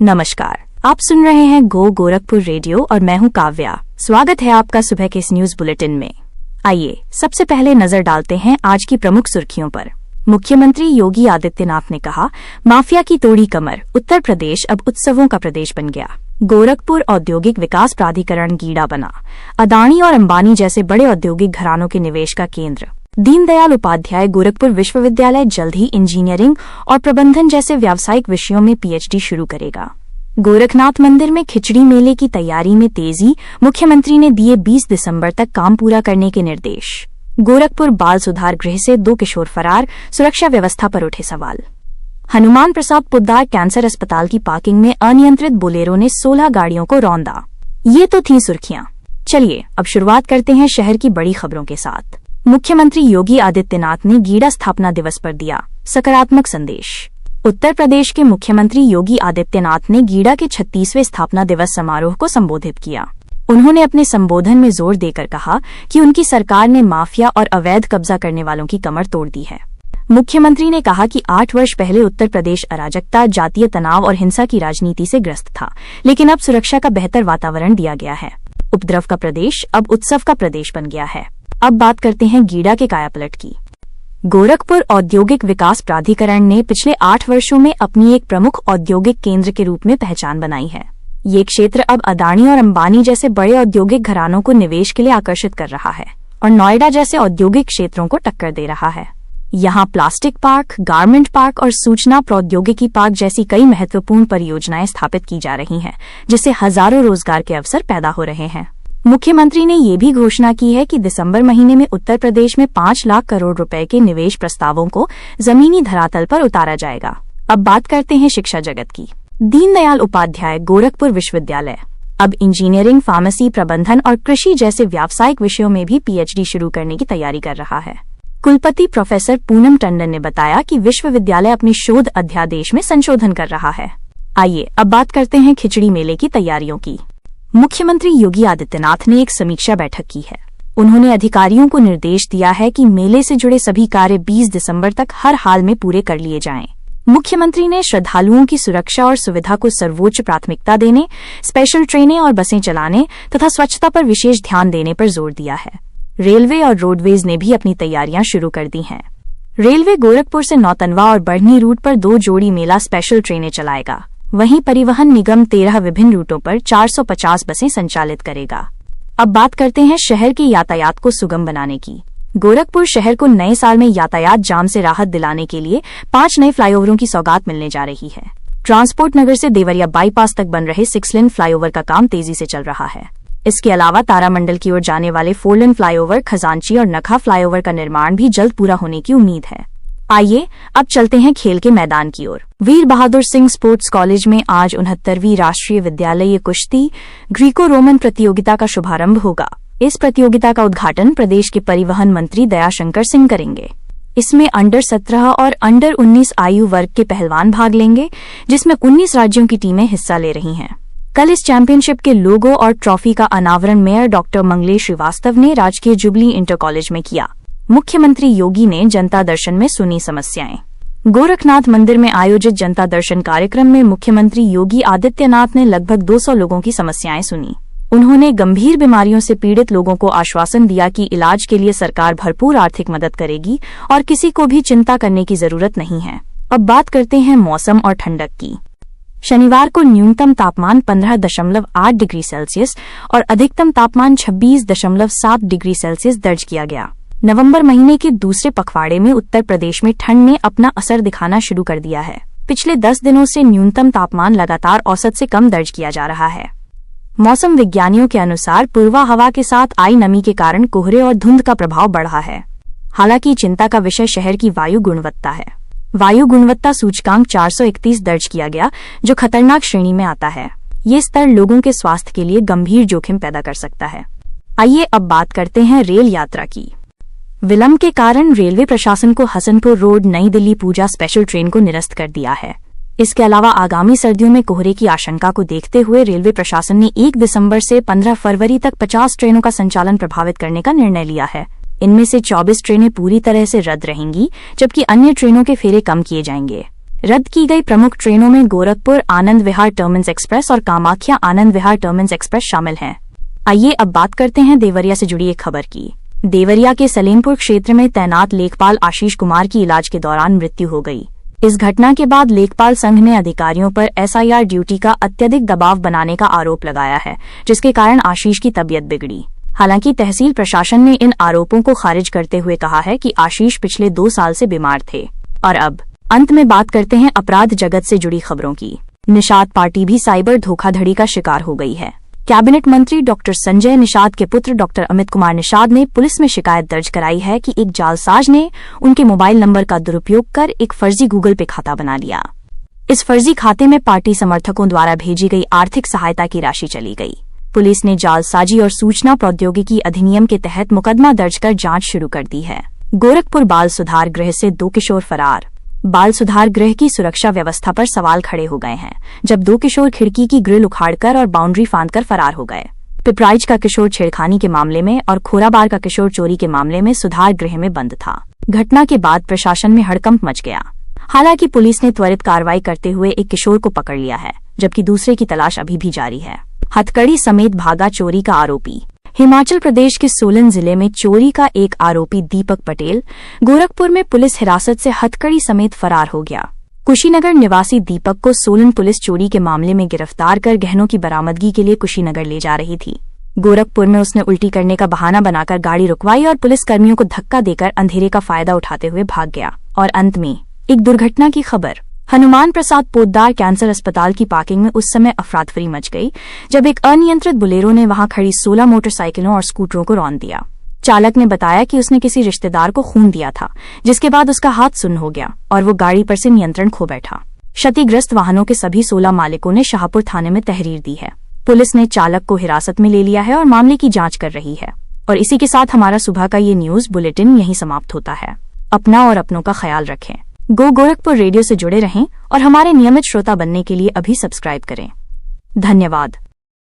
नमस्कार, आप सुन रहे हैं गो गोरखपुर रेडियो और मैं हूं काव्या। स्वागत है आपका सुबह के इस न्यूज बुलेटिन में। आइए सबसे पहले नजर डालते हैं आज की प्रमुख सुर्खियों पर। मुख्यमंत्री योगी आदित्यनाथ ने कहा, माफिया की तोड़ी कमर, उत्तर प्रदेश अब उत्सवों का प्रदेश बन गया। गोरखपुर औद्योगिक विकास प्राधिकरण गीड़ा बना, अदानी और अंबानी जैसे बड़े औद्योगिक घरानों के निवेश का केंद्र। दीनदयाल उपाध्याय गोरखपुर विश्वविद्यालय जल्द ही इंजीनियरिंग और प्रबंधन जैसे व्यावसायिक विषयों में पीएचडी शुरू करेगा। गोरखनाथ मंदिर में खिचड़ी मेले की तैयारी में तेजी, मुख्यमंत्री ने दिए 20 दिसंबर तक काम पूरा करने के निर्देश। गोरखपुर बाल सुधार गृह से 2 किशोर फरार, सुरक्षा व्यवस्था पर उठे सवाल। हनुमान प्रसाद पोद्दार कैंसर अस्पताल की पार्किंग में अनियंत्रित बोलेरो ने 16 गाड़ियों को रौंदा। ये तो थीं सुर्खियां। चलिए अब शुरुआत करते हैं शहर की बड़ी खबरों के साथ। मुख्यमंत्री योगी आदित्यनाथ ने गीड़ा स्थापना दिवस पर दिया सकारात्मक संदेश। उत्तर प्रदेश के मुख्यमंत्री योगी आदित्यनाथ ने गीड़ा के 36वें स्थापना दिवस समारोह को संबोधित किया। उन्होंने अपने संबोधन में जोर देकर कहा कि उनकी सरकार ने माफिया और अवैध कब्जा करने वालों की कमर तोड़ दी है। मुख्यमंत्री ने कहा कि 8 वर्ष पहले उत्तर प्रदेश अराजकता, जातीय तनाव और हिंसा की राजनीति से ग्रस्त था, लेकिन अब सुरक्षा का बेहतर वातावरण दिया गया है। उपद्रव का प्रदेश अब उत्सव का प्रदेश बन गया है। अब बात करते हैं गीड़ा के कायापलट की। गोरखपुर औद्योगिक विकास प्राधिकरण ने पिछले 8 वर्षों में अपनी एक प्रमुख औद्योगिक केंद्र के रूप में पहचान बनाई है। ये क्षेत्र अब अदानी और अंबानी जैसे बड़े औद्योगिक घरानों को निवेश के लिए आकर्षित कर रहा है और नोएडा जैसे औद्योगिक क्षेत्रों को टक्कर दे रहा है। यहाँ प्लास्टिक पार्क, गारमेंट पार्क और सूचना प्रौद्योगिकी पार्क जैसी कई महत्वपूर्ण परियोजनाएं स्थापित की जा रही हैं, जिससे हजारों रोजगार के अवसर पैदा हो रहे हैं। मुख्यमंत्री ने ये भी घोषणा की है कि दिसंबर महीने में उत्तर प्रदेश में 5 लाख करोड़ रुपए के निवेश प्रस्तावों को जमीनी धरातल पर उतारा जाएगा। अब बात करते हैं शिक्षा जगत की। दीनदयाल उपाध्याय गोरखपुर विश्वविद्यालय अब इंजीनियरिंग, फार्मेसी, प्रबंधन और कृषि जैसे व्यावसायिक विषयों में भी पीएचडी शुरू करने की तैयारी कर रहा है। कुलपति प्रोफेसर पूनम टंडन ने बताया कि विश्वविद्यालय अपनी शोध अध्यादेश में संशोधन कर रहा है। आइए अब बात करते हैं खिचड़ी मेले की तैयारियों की। मुख्यमंत्री योगी आदित्यनाथ ने एक समीक्षा बैठक की है। उन्होंने अधिकारियों को निर्देश दिया है कि मेले से जुड़े सभी कार्य 20 दिसंबर तक हर हाल में पूरे कर लिए जाएं। मुख्यमंत्री ने श्रद्धालुओं की सुरक्षा और सुविधा को सर्वोच्च प्राथमिकता देने, स्पेशल ट्रेनें और बसें चलाने तथा स्वच्छता पर विशेष ध्यान देने पर जोर दिया है। रेलवे और रोडवेज ने भी अपनी तैयारियां शुरू कर दी हैं। रेलवे गोरखपुर से नौतनवा और बढ़नी रूट पर 2 जोड़ी मेला स्पेशल ट्रेनें चलाएगा। वहीं परिवहन निगम 13 विभिन्न रूटों पर 450 बसें संचालित करेगा। अब बात करते हैं शहर के यातायात को सुगम बनाने की। गोरखपुर शहर को नए साल में यातायात जाम से राहत दिलाने के लिए 5 नए फ्लाईओवरों की सौगात मिलने जा रही है। ट्रांसपोर्ट नगर से देवरिया बाईपास तक बन रहे 6 लेन फ्लाईओवर का काम तेजी से चल रहा है। इसके अलावा तारामंडल की ओर जाने वाले 4 लेन फ्लाईओवर, खजांची और नखा फ्लाईओवर का निर्माण भी जल्द पूरा होने की उम्मीद है। आइए अब चलते हैं खेल के मैदान की ओर। वीर बहादुर सिंह स्पोर्ट्स कॉलेज में आज 69वीं राष्ट्रीय विद्यालयीय कुश्ती ग्रीको रोमन प्रतियोगिता का शुभारंभ होगा। इस प्रतियोगिता का उद्घाटन प्रदेश के परिवहन मंत्री दयाशंकर सिंह करेंगे। इसमें अंडर 17 और अंडर 19 आयु वर्ग के पहलवान भाग लेंगे, जिसमें 19 राज्यों की टीमें हिस्सा ले रही हैं। कल इस चैंपियनशिप के लोगो और ट्रॉफी का अनावरण मेयर डॉक्टर मंगलेश श्रीवास्तव ने राजकीय जुबली इंटर कॉलेज में किया। मुख्यमंत्री योगी ने जनता दर्शन में सुनी समस्याएं। गोरखनाथ मंदिर में आयोजित जनता दर्शन कार्यक्रम में मुख्यमंत्री योगी आदित्यनाथ ने लगभग 200 लोगों की समस्याएं सुनी। उन्होंने गंभीर बीमारियों से पीड़ित लोगों को आश्वासन दिया कि इलाज के लिए सरकार भरपूर आर्थिक मदद करेगी और किसी को भी चिंता करने की जरूरत नहीं है। अब बात करते हैं मौसम और ठंडक की। शनिवार को न्यूनतम तापमान 15.8 डिग्री सेल्सियस और अधिकतम तापमान 26.7 डिग्री सेल्सियस दर्ज किया गया। नवंबर महीने के दूसरे पखवाड़े में उत्तर प्रदेश में ठंड ने अपना असर दिखाना शुरू कर दिया है। पिछले 10 दिनों से न्यूनतम तापमान लगातार औसत से कम दर्ज किया जा रहा है। मौसम विज्ञानियों के अनुसार पूर्वा हवा के साथ आई नमी के कारण कोहरे और धुंध का प्रभाव बढ़ा है। हालांकि चिंता का विषय शहर की वायु गुणवत्ता है। वायु गुणवत्ता सूचकांक 431 दर्ज किया गया, जो खतरनाक श्रेणी में आता है। ये स्तर लोगों के स्वास्थ्य के लिए गंभीर जोखिम पैदा कर सकता है। आइए अब बात करते हैं रेल यात्रा की। विलंब के कारण रेलवे प्रशासन को हसनपुर रोड नई दिल्ली पूजा स्पेशल ट्रेन को निरस्त कर दिया है। इसके अलावा आगामी सर्दियों में कोहरे की आशंका को देखते हुए रेलवे प्रशासन ने 1 दिसंबर से 15 फरवरी तक 50 ट्रेनों का संचालन प्रभावित करने का निर्णय लिया है। इनमें से 24 ट्रेनें पूरी तरह से रद्द रहेंगी, जबकि अन्य ट्रेनों के फेरे कम किए जाएंगे। रद्द की गई प्रमुख ट्रेनों में गोरखपुर आनंद विहार टर्मिनस एक्सप्रेस और कामाख्या आनंद विहार टर्मिनस एक्सप्रेस शामिल हैं। आइए अब बात करते हैं देवरिया से जुड़ी एक खबर की। देवरिया के सलेमपुर क्षेत्र में तैनात लेखपाल आशीष कुमार की इलाज के दौरान मृत्यु हो गई। इस घटना के बाद लेखपाल संघ ने अधिकारियों पर SIR ड्यूटी का अत्यधिक दबाव बनाने का आरोप लगाया है, जिसके कारण आशीष की तबीयत बिगड़ी। हालांकि तहसील प्रशासन ने इन आरोपों को खारिज करते हुए कहा है कि आशीष पिछले 2 साल से बीमार थे। और अब अंत में बात करते हैं अपराध जगत से जुड़ी खबरों की। निषाद पार्टी भी साइबर धोखाधड़ी का शिकार हो गई है। कैबिनेट मंत्री डॉक्टर संजय निषाद के पुत्र डॉक्टर अमित कुमार निषाद ने पुलिस में शिकायत दर्ज कराई है कि एक जालसाज ने उनके मोबाइल नंबर का दुरुपयोग कर एक फर्जी गूगल पे खाता बना लिया। इस फर्जी खाते में पार्टी समर्थकों द्वारा भेजी गई आर्थिक सहायता की राशि चली गई। पुलिस ने जालसाजी और सूचना प्रौद्योगिकी अधिनियम के तहत मुकदमा दर्ज कर जांच शुरू कर दी है। गोरखपुर बाल सुधार गृह से 2 किशोर फरार। बाल सुधार गृह की सुरक्षा व्यवस्था पर सवाल खड़े हो गए हैं, जब 2 किशोर खिड़की की ग्रिल उखाड़कर और बाउंड्री फांदकर फरार हो गए। पिपराइच का किशोर छेड़खानी के मामले में और खोराबार का किशोर चोरी के मामले में सुधार गृह में बंद था। घटना के बाद प्रशासन में हड़कंप मच गया। हालांकि पुलिस ने त्वरित कार्रवाई करते हुए एक किशोर को पकड़ लिया है, जबकि दूसरे की तलाश अभी भी जारी है। हथकड़ी समेत भागा चोरी का आरोपी। हिमाचल प्रदेश के सोलन जिले में चोरी का एक आरोपी दीपक पटेल गोरखपुर में पुलिस हिरासत से हथकड़ी समेत फरार हो गया। कुशीनगर निवासी दीपक को सोलन पुलिस चोरी के मामले में गिरफ्तार कर गहनों की बरामदगी के लिए कुशीनगर ले जा रही थी। गोरखपुर में उसने उल्टी करने का बहाना बनाकर गाड़ी रुकवाई और पुलिसकर्मियों को धक्का देकर अंधेरे का फायदा उठाते हुए भाग गया। और अंत में एक दुर्घटना की खबर। हनुमान प्रसाद पोद्दार कैंसर अस्पताल की पार्किंग में उस समय अफरातफरी मच गई जब एक अनियंत्रित बुलेरो ने वहां खड़ी 16 मोटरसाइकिलों और स्कूटरों को रौंद दिया। चालक ने बताया कि उसने किसी रिश्तेदार को खून दिया था, जिसके बाद उसका हाथ सुन्न हो गया और वो गाड़ी पर से नियंत्रण खो बैठा। क्षतिग्रस्त वाहनों के सभी 16 मालिकों ने शाहपुर थाने में तहरीर दी है। पुलिस ने चालक को हिरासत में ले लिया है और मामले की जांच कर रही है। और इसी के साथ हमारा सुबह का ये न्यूज बुलेटिन यहीं समाप्त होता है। अपना और अपनों का ख्याल रखें। गोरखपुर रेडियो से जुड़े रहें और हमारे नियमित श्रोता बनने के लिए अभी सब्सक्राइब करें। धन्यवाद।